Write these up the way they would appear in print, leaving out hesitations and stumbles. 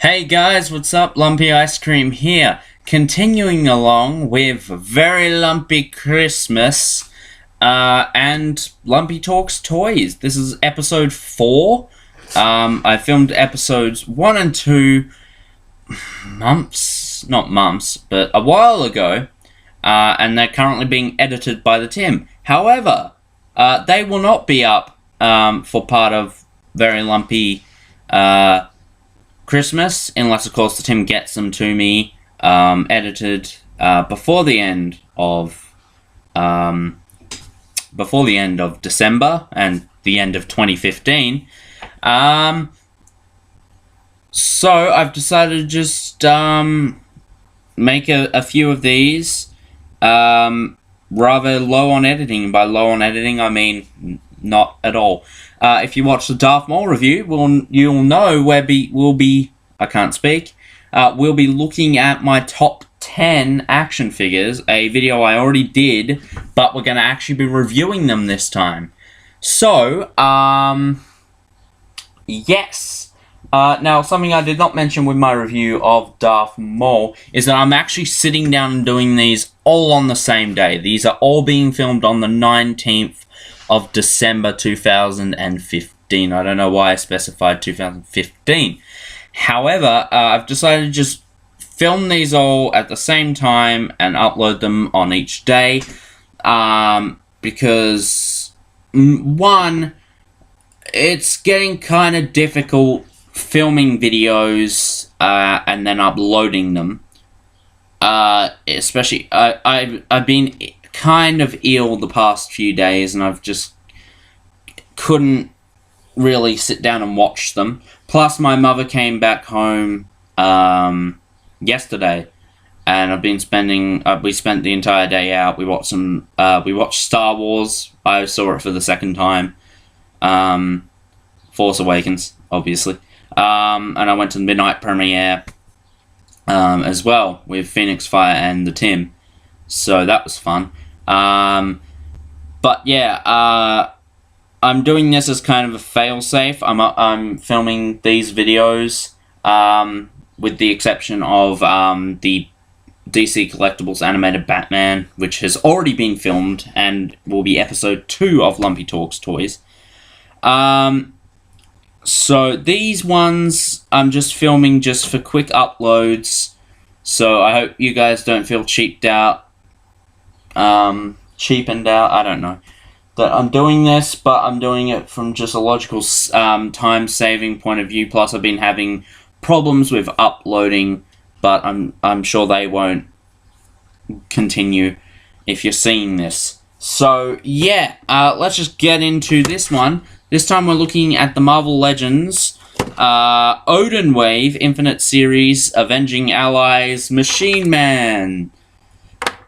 Hey guys, what's up? Lumpy Ice Cream here. Continuing along with Very Lumpy Christmas and Lumpy Talks Toys. This is episode 4. I filmed episodes 1 and 2 not months, but a while ago. And they're currently being edited by the Tim. However, they will not be up for part of Very Lumpy Christmas, unless of course the Tim gets them to me edited before the end of December and the end of 2015. So I've decided to just make a few of these rather low on editing. By low on editing, I mean not at all. If you watch the Darth Maul review, you'll know we'll be looking at my top 10 action figures, a video I already did, but we're going to actually be reviewing them this time. So, yes. Now, something I did not mention with my review of Darth Maul is that I'm actually sitting down and doing these all on the same day. These are all being filmed on the 19th of December 2015. I don't know why I specified 2015. However, I've decided to just film these all at the same time and upload them on each day. Because, one, it's getting kind of difficult filming videos and then uploading them. Especially, I've been kind of ill the past few days, and I've just couldn't really sit down and watch them. Plus, my mother came back home yesterday, and we spent the entire day out. We watched Star Wars. I saw it for the second time. Force Awakens, obviously. And I went to the midnight premiere as well with Phoenix Fire and the Tim. So that was fun. But yeah, I'm doing this as kind of a fail-safe. I'm filming these videos, with the exception of the DC Collectibles animated Batman, which has already been filmed and will be episode 2 of Lumpy Talks Toys. So these ones I'm just filming just for quick uploads. So I hope you guys don't feel cheapened out. I don't know, that I'm doing this, but I'm doing it from just a logical time-saving point of view. Plus, I've been having problems with uploading, but I'm sure they won't continue if you're seeing this. So yeah, let's just get into this one. This time we're looking at the Marvel Legends Odin Wave Infinite Series Avenging Allies Machine Man.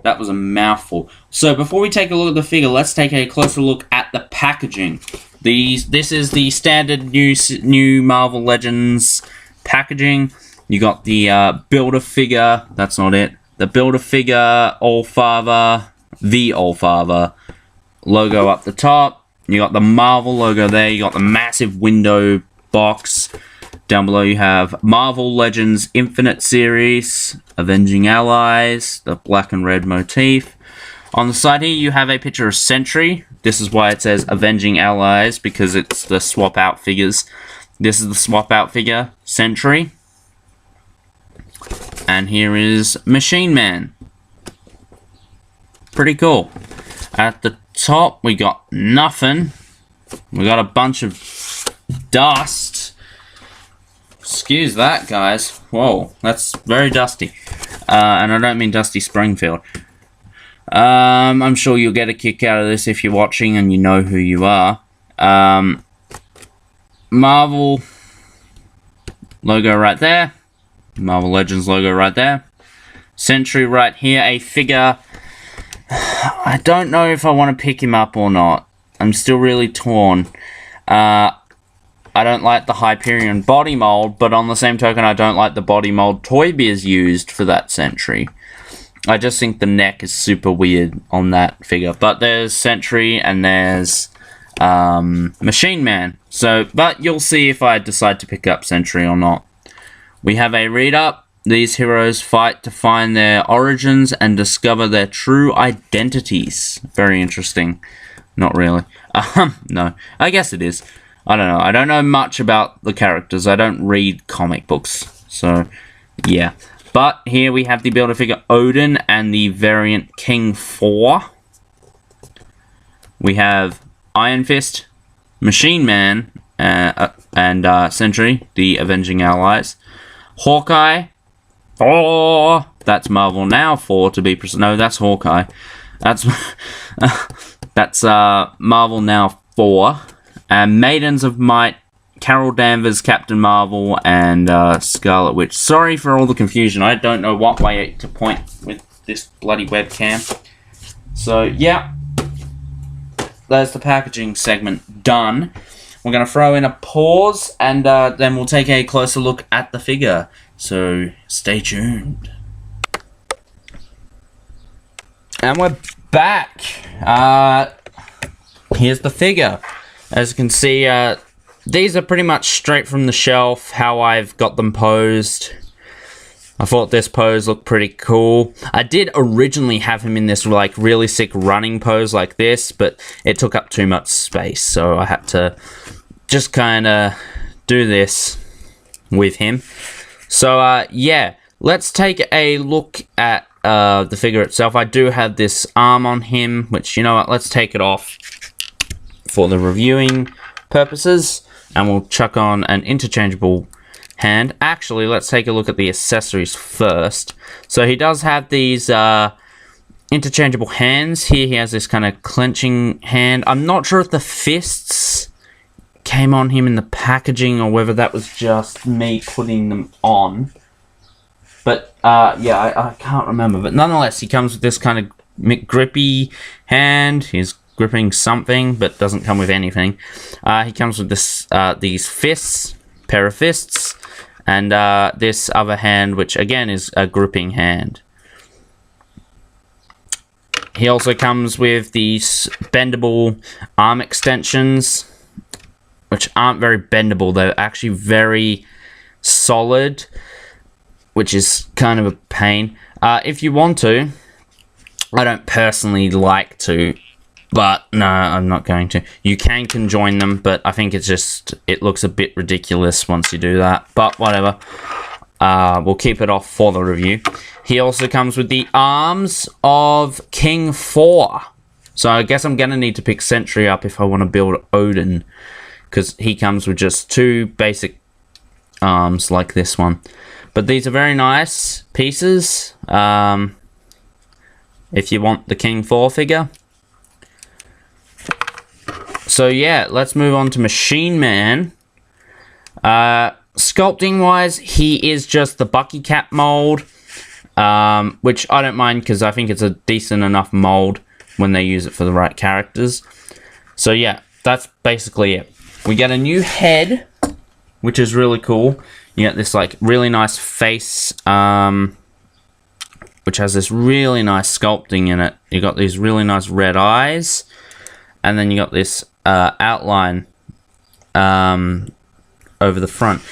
That was a mouthful. So before we take a look at the figure, let's take a closer look at the packaging. This is the standard new Marvel Legends packaging. You got the Build-A-Figure. That's not it. The Build-A-Figure All-Father, the All-Father logo up the top. You got the Marvel logo there. You got the massive window box. Down below you have Marvel Legends Infinite Series, Avenging Allies, the black and red motif. On the side here you have a picture of Sentry. This is why it says Avenging Allies, because it's the swap out figures. This is the swap out figure, Sentry. And here is Machine Man. Pretty cool. At the top we got nothing. We got a bunch of dust. Excuse that, guys. Whoa, that's very dusty. And I don't mean Dusty Springfield. I'm sure you'll get a kick out of this if you're watching and you know who you are. Marvel logo right there. Marvel Legends logo right there. Sentry right here. A figure. I don't know if I want to pick him up or not. I'm still really torn. I don't like the Hyperion body mold, but on the same token, I don't like the body mold Toy Biz used for that Sentry. I just think the neck is super weird on that figure. But there's Sentry and there's Machine Man. So, but you'll see if I decide to pick up Sentry or not. We have a read-up. These heroes fight to find their origins and discover their true identities. Very interesting. Not really. No. I guess it is. I don't know. I don't know much about the characters. I don't read comic books. So, yeah. But here we have the Build-A-Figure Odin and the variant King 4. We have Iron Fist, Machine Man, and Sentry, the Avenging Allies. Hawkeye. Oh, that's Marvel Now 4 to be precise. No, that's Hawkeye. That's that's Marvel Now 4. And Maidens of Might, Carol Danvers, Captain Marvel, and Scarlet Witch. Sorry for all the confusion. I don't know what way to point with this bloody webcam. So, yeah. There's the packaging segment done. We're going to throw in a pause, and then we'll take a closer look at the figure. So, stay tuned. And we're back. Here's the figure. As you can see, these are pretty much straight from the shelf, how I've got them posed. I thought this pose looked pretty cool. I did originally have him in this like really sick running pose like this, but it took up too much space, so I had to just kind of do this with him. So, yeah, let's take a look at the figure itself. I do have this arm on him, which, you know what, let's take it off for the reviewing purposes, and we'll chuck on an interchangeable hand. Actually, let's take a look at the accessories first. So he does have these interchangeable hands. Here he has this kind of clenching hand. I'm not sure if the fists came on him in the packaging or whether that was just me putting them on. But, yeah, I can't remember. But nonetheless, he comes with this kind of grippy hand. He's gripping something, but doesn't come with anything. He comes with this, these fists, pair of fists, and this other hand, which again is a gripping hand. He also comes with these bendable arm extensions, which aren't very bendable. They're actually very solid, which is kind of a pain. If you want to, I don't personally like to, but no, I'm not going to. You can conjoin them, but I think it's just, it looks a bit ridiculous once you do that. But whatever. We'll keep it off for the review. He also comes with the arms of King 4. So I guess I'm going to need to pick Sentry up if I want to build Odin, because he comes with just two basic arms like this one. But these are very nice pieces. If you want the King 4 figure. So yeah, let's move on to Machine Man. Sculpting wise, he is just the Bucky Cap mold, which I don't mind because I think it's a decent enough mold when they use it for the right characters. So yeah, that's basically it. We get a new head, which is really cool. You get this like really nice face, which has this really nice sculpting in it. You got these really nice red eyes, and then you got this outline over the front.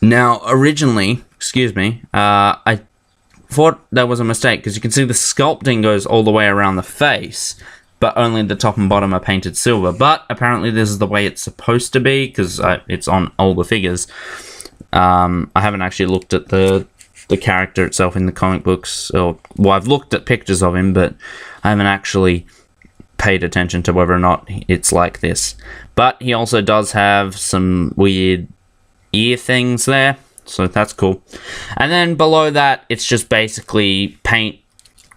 Now, originally, excuse me, I thought that was a mistake because you can see the sculpting goes all the way around the face, but only the top and bottom are painted silver. But apparently this is the way it's supposed to be because it's on all the figures. I haven't actually looked at the character itself in the comic books. Well, I've looked at pictures of him, but I haven't actually paid attention to whether or not it's like this. But he also does have some weird ear things there, so that's cool. And then below that, it's just basically paint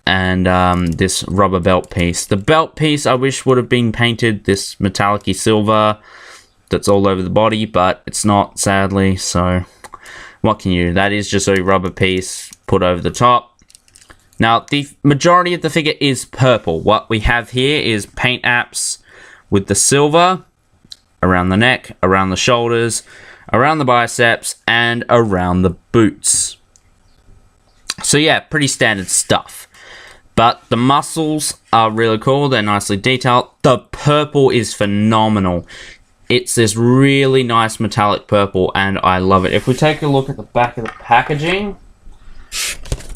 and this rubber belt piece. The belt piece I wish would have been painted this metallic-y silver that's all over the body, but it's not, sadly, so what can you do? That is just a rubber piece put over the top. Now, the majority of the figure is purple. What we have here is paint apps with the silver around the neck, around the shoulders, around the biceps, and around the boots. So yeah, pretty standard stuff. But the muscles are really cool. They're nicely detailed. The purple is phenomenal. it's this really nice metallic purple, and I love it. If we take a look at the back of the packaging,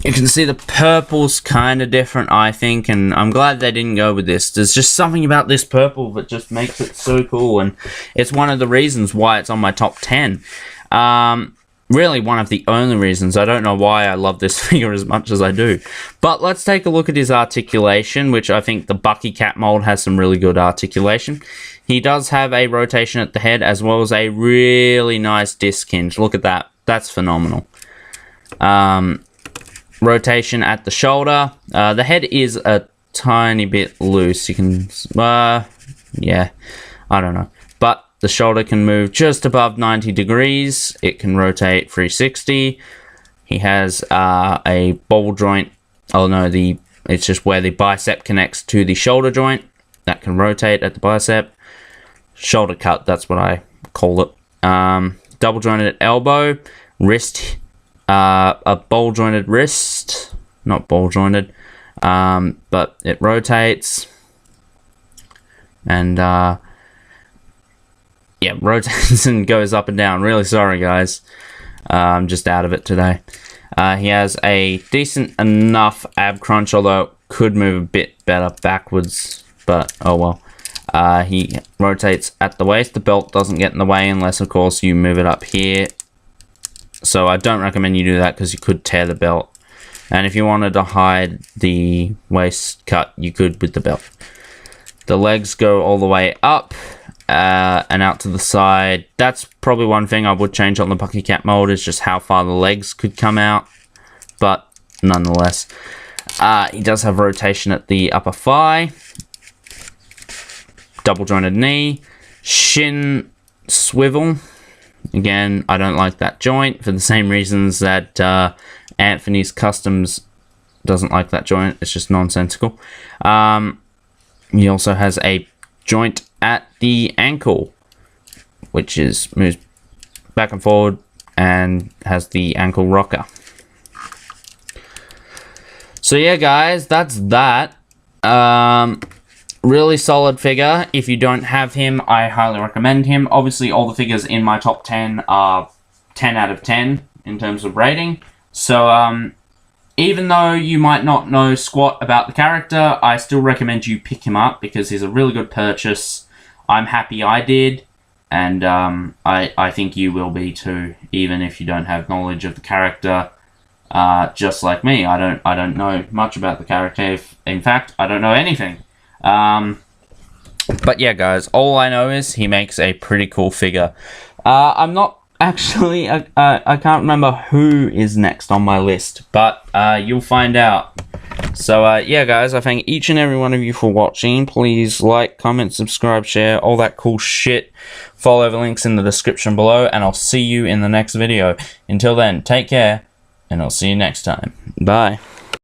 you can see the purple's kind of different, I think, and I'm glad they didn't go with this. There's just something about this purple that just makes it so cool, and it's one of the reasons why it's on my top 10. Really one of the only reasons. I don't know why I love this figure as much as I do. But let's take a look at his articulation, which I think the Bucky Cat mold has some really good articulation. He does have a rotation at the head, as well as a really nice disc hinge. Look at that. That's phenomenal. Rotation at the shoulder. The head is a tiny bit loose. You can, yeah, I don't know. But the shoulder can move just above 90 degrees. It can rotate 360. He has a ball joint. Oh no, it's just where the bicep connects to the shoulder joint. That can rotate at the bicep. Shoulder cut, that's what I call it. Double jointed at elbow. Wrist, a ball jointed wrist. Not ball jointed, but it rotates. And yeah, rotates and goes up and down. Really sorry, guys. I'm just out of it today. He has a decent enough ab crunch, although it could move a bit better backwards, but oh well. He rotates at the waist. The belt doesn't get in the way unless, of course, you move it up here. So I don't recommend you do that because you could tear the belt. And if you wanted to hide the waist cut, you could with the belt. The legs go all the way up. And out to the side. That's probably one thing I would change on the Bucky Cat mold, is just how far the legs could come out, but nonetheless, he does have rotation at the upper thigh, double jointed knee, shin swivel. Again, I don't like that joint for the same reasons that Anthony's Customs doesn't like that joint. It's just nonsensical. He also has a joint at the ankle, which moves back and forward and has the ankle rocker. So yeah, guys, that's that. Really solid figure. If you don't have him, I highly recommend him. Obviously, all the figures in my top 10 are 10 out of 10 in terms of rating. So even though you might not know squat about the character, I still recommend you pick him up because he's a really good purchase. I'm happy I did, and I think you will be too, even if you don't have knowledge of the character. Just like me, I don't know much about the character. In fact, I don't know anything. But yeah, guys, all I know is he makes a pretty cool figure. I'm not actually, I can't remember who is next on my list, but you'll find out. So, yeah, guys, I thank each and every one of you for watching. Please like, comment, subscribe, share, all that cool shit. Follow the links in the description below, and I'll see you in the next video. Until then, take care, and I'll see you next time. Bye.